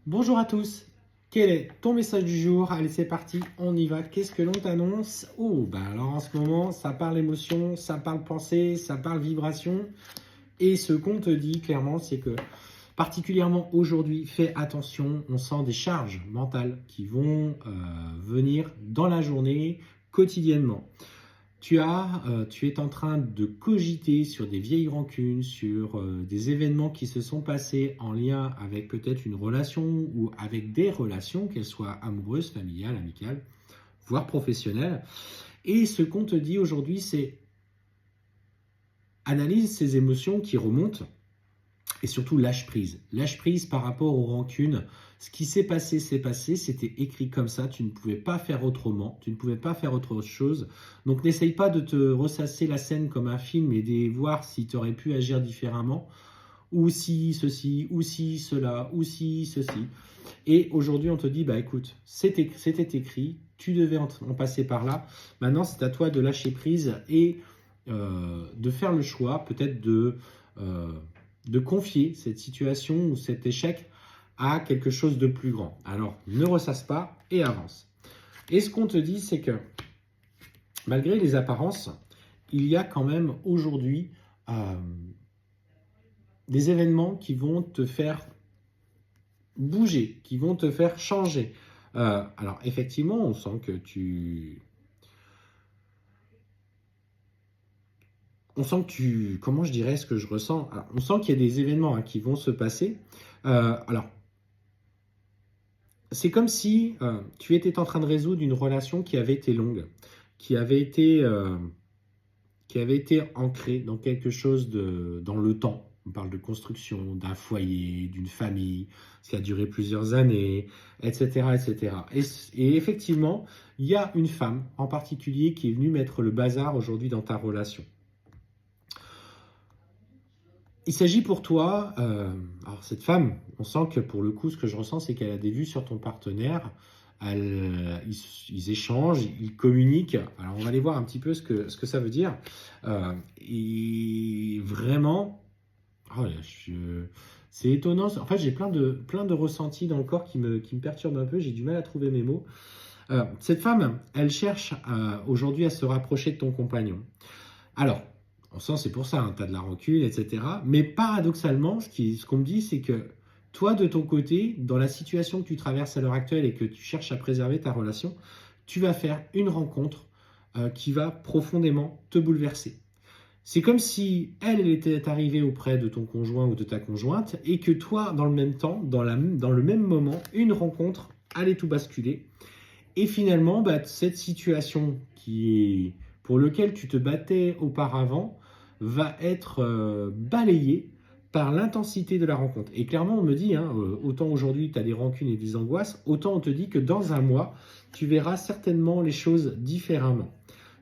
Bonjour à tous, quel est ton message du jour? Allez, c'est parti, on y va. Qu'est-ce que l'on t'annonce? Alors en ce moment, ça parle émotion, ça parle pensée, ça parle vibration. Et ce qu'on te dit clairement, c'est que particulièrement aujourd'hui, fais attention, on sent des charges mentales qui vont venir dans la journée, quotidiennement. Tu es en train de cogiter sur des vieilles rancunes, sur des événements qui se sont passés en lien avec peut-être une relation ou avec des relations, qu'elles soient amoureuses, familiales, amicales, voire professionnelles. Et ce qu'on te dit aujourd'hui, c'est analyse ces émotions qui remontent et surtout lâche prise. Lâche prise par rapport aux rancunes. Ce qui s'est passé, c'était écrit comme ça, tu ne pouvais pas faire autrement, tu ne pouvais pas faire autre chose. Donc n'essaye pas de te ressasser la scène comme un film et de voir si tu aurais pu agir différemment, ou si ceci, ou si cela, ou si ceci. Et aujourd'hui, on te dit, bah écoute, c'était écrit, tu devais en passer par là. Maintenant, c'est à toi de lâcher prise et de faire le choix, peut-être de confier cette situation ou cet échec à quelque chose de plus grand. Alors, ne ressasse pas et avance. Et ce qu'on te dit, c'est que malgré les apparences, il y a quand même aujourd'hui des événements qui vont te faire bouger, qui vont te faire changer. Alors, effectivement, on sent que comment je dirais ce que je ressens? Alors, on sent qu'il y a des événements qui vont se passer. Alors, c'est comme si tu étais en train de résoudre une relation qui avait été longue, qui avait été ancrée dans quelque chose dans le temps. On parle de construction, d'un foyer, d'une famille, ce qui a duré plusieurs années, etc., etc. Et effectivement, il y a une femme en particulier qui est venue mettre le bazar aujourd'hui dans ta relation. Il s'agit pour toi, alors cette femme, on sent que pour le coup, ce que je ressens, c'est qu'elle a des vues sur ton partenaire, ils échangent, ils communiquent. Alors on va aller voir un petit peu ce que ça veut dire. Et vraiment, oh là, c'est étonnant. En fait, j'ai plein de ressentis dans le corps qui me perturbent un peu. J'ai du mal à trouver mes mots. Cette femme, elle cherche aujourd'hui à se rapprocher de ton compagnon. Alors, on sent c'est pour ça, tu as de la rancune, etc. Mais paradoxalement, ce qu'on me dit, c'est que toi, de ton côté, dans la situation que tu traverses à l'heure actuelle et que tu cherches à préserver ta relation, tu vas faire une rencontre qui va profondément te bouleverser. C'est comme si elle était arrivée auprès de ton conjoint ou de ta conjointe et que toi, dans le même temps, dans le même moment, une rencontre allait tout basculer. Et finalement, cette situation pour laquelle tu te battais auparavant va être balayée par l'intensité de la rencontre. Et clairement, on me dit, autant aujourd'hui tu as des rancunes et des angoisses, autant on te dit que dans un mois, tu verras certainement les choses différemment.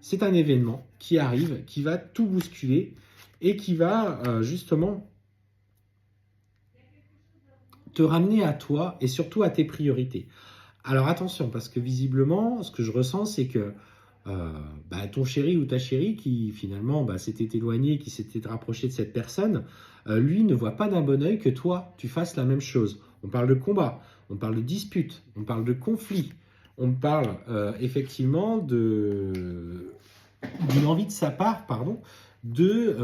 C'est un événement qui arrive, qui va tout bousculer et qui va justement te ramener à toi et surtout à tes priorités. Alors attention, parce que visiblement, ce que je ressens, c'est que ton chéri ou ta chérie qui finalement s'était éloigné, qui s'était rapproché de cette personne, lui ne voit pas d'un bon œil que toi, tu fasses la même chose. On parle de combat, on parle de dispute, on parle de conflit, on parle effectivement d'une envie de sa part, pardon, de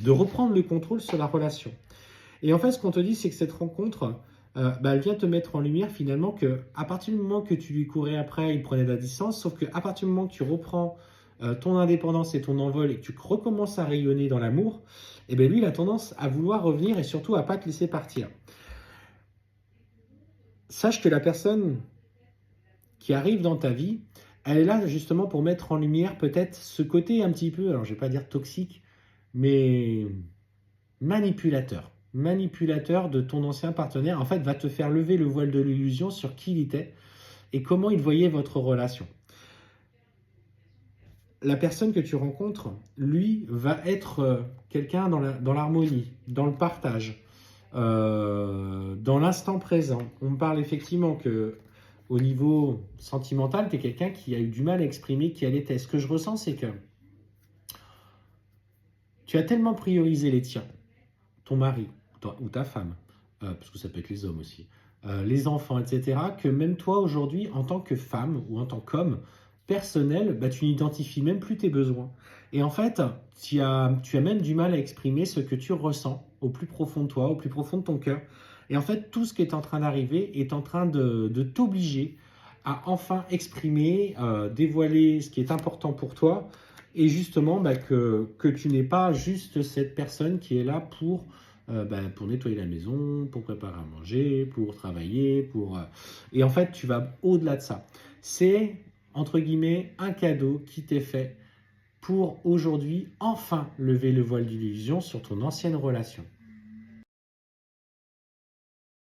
reprendre le contrôle sur la relation. Et en fait, ce qu'on te dit, c'est que cette rencontre, elle vient te mettre en lumière finalement qu'à partir du moment que tu lui courais après, il prenait de la distance, sauf qu'à partir du moment que tu reprends ton indépendance et ton envol et que tu recommences à rayonner dans l'amour, lui, il a tendance à vouloir revenir et surtout à ne pas te laisser partir. Sache que la personne qui arrive dans ta vie, elle est là justement pour mettre en lumière peut-être ce côté un petit peu, alors je ne vais pas dire toxique, mais manipulateur de ton ancien partenaire, en fait, va te faire lever le voile de l'illusion sur qui il était et comment il voyait votre relation. La personne que tu rencontres, lui, va être quelqu'un dans l'harmonie, dans le partage, dans l'instant présent. On me parle effectivement que au niveau sentimental, tu es quelqu'un qui a eu du mal à exprimer qui elle était. Ce que je ressens, c'est que tu as tellement priorisé les tiens, ton mari ou ta femme, parce que ça peut être les hommes aussi, les enfants, etc., que même toi aujourd'hui, en tant que femme ou en tant qu'homme personnel, bah, tu n'identifies même plus tes besoins. Et en fait, tu as même du mal à exprimer ce que tu ressens au plus profond de toi, au plus profond de ton cœur. Et en fait, tout ce qui est en train d'arriver est en train de t'obliger à enfin exprimer, dévoiler ce qui est important pour toi, et justement bah, que tu n'es pas juste cette personne qui est là pour nettoyer la maison, pour préparer à manger, pour travailler, et en fait, tu vas au-delà de ça. C'est, entre guillemets, un cadeau qui t'est fait pour aujourd'hui enfin lever le voile d'illusion sur ton ancienne relation.